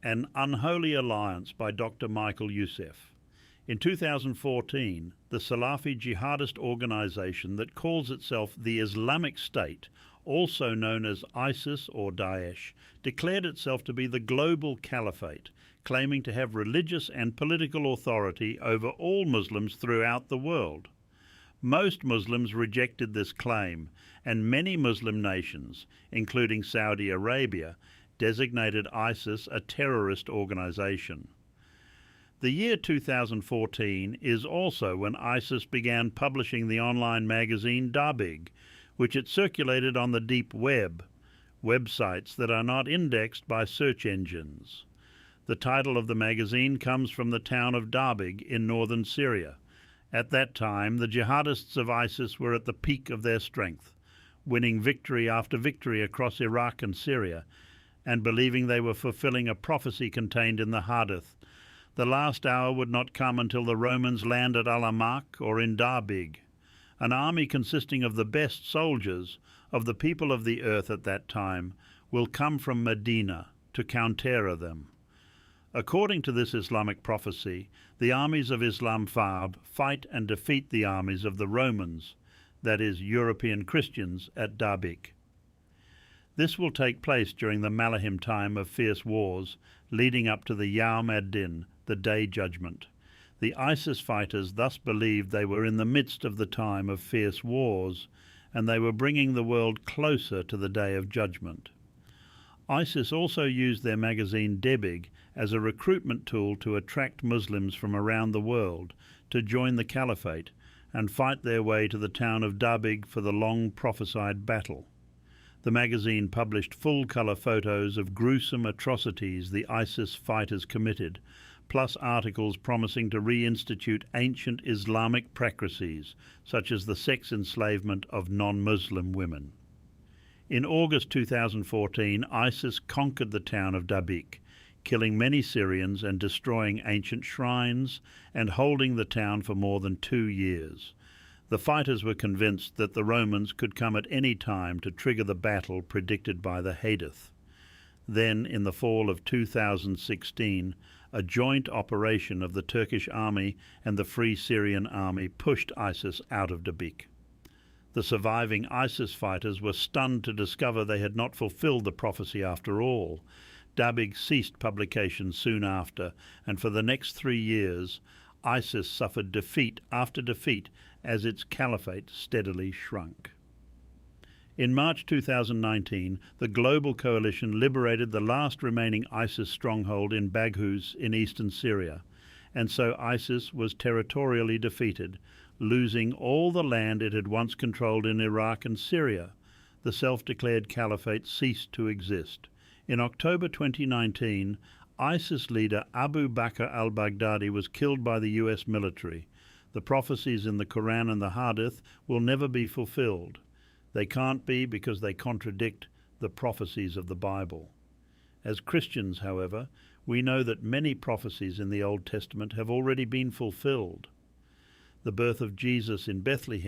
An Unholy Alliance by Dr. Michael Youssef. In 2014, the Salafi jihadist organisation that calls itself the Islamic State, also known as ISIS or Daesh, declared itself to be the global caliphate, claiming to have religious and political authority over all Muslims throughout the world. Most Muslims rejected this claim, and many Muslim nations, including Saudi Arabia, designated ISIS a terrorist organisation. The year 2014 is also when ISIS began publishing the online magazine Dabiq, which it circulated on the deep web, websites that are not indexed by search engines. The title of the magazine comes from the town of Dabiq in northern Syria. At that time, the jihadists of ISIS were at the peak of their strength, winning victory after victory across Iraq and Syria, and believing they were fulfilling a prophecy contained in the Hadith. The last hour would not come until the Romans land at Al-Amaq or in Dabiq. An army consisting of the best soldiers of the people of the earth at that time will come from Medina to counter them. According to this Islamic prophecy, the armies of Islam fight and defeat the armies of the Romans, that is, European Christians, at Dabiq. This will take place during the Malahim time of fierce wars, leading up to the Yawm ad-Din, the Day Judgment. The ISIS fighters thus believed they were in the midst of the time of fierce wars, and they were bringing the world closer to the Day of Judgment. ISIS also used their magazine Dabiq as a recruitment tool to attract Muslims from around the world to join the caliphate and fight their way to the town of Dabiq for the long prophesied battle. The magazine published full-colour photos of gruesome atrocities the ISIS fighters committed, plus articles promising to reinstitute ancient Islamic practices, such as the sex enslavement of non-Muslim women. In August 2014, ISIS conquered the town of Dabiq, killing many Syrians and destroying ancient shrines and holding the town for more than 2 years. The fighters were convinced that the Romans could come at any time to trigger the battle predicted by the Hadith. Then, in the fall of 2016, a joint operation of the Turkish army and the Free Syrian Army pushed ISIS out of Dabiq. The surviving ISIS fighters were stunned to discover they had not fulfilled the prophecy after all. Dabiq ceased publication soon after, and for the next 3 years, ISIS suffered defeat after defeat as its caliphate steadily shrunk. In March 2019, the global coalition liberated the last remaining ISIS stronghold in Baghouz in eastern Syria, and so ISIS was territorially defeated, losing all the land it had once controlled in Iraq and Syria. The self-declared caliphate ceased to exist. In October 2019, ISIS leader Abu Bakr al-Baghdadi was killed by the US military. The prophecies in the Quran and the Hadith will never be fulfilled. They can't be because they contradict the prophecies of the Bible. As Christians, however, we know that many prophecies in the Old Testament have already been fulfilled. The birth of Jesus in Bethlehem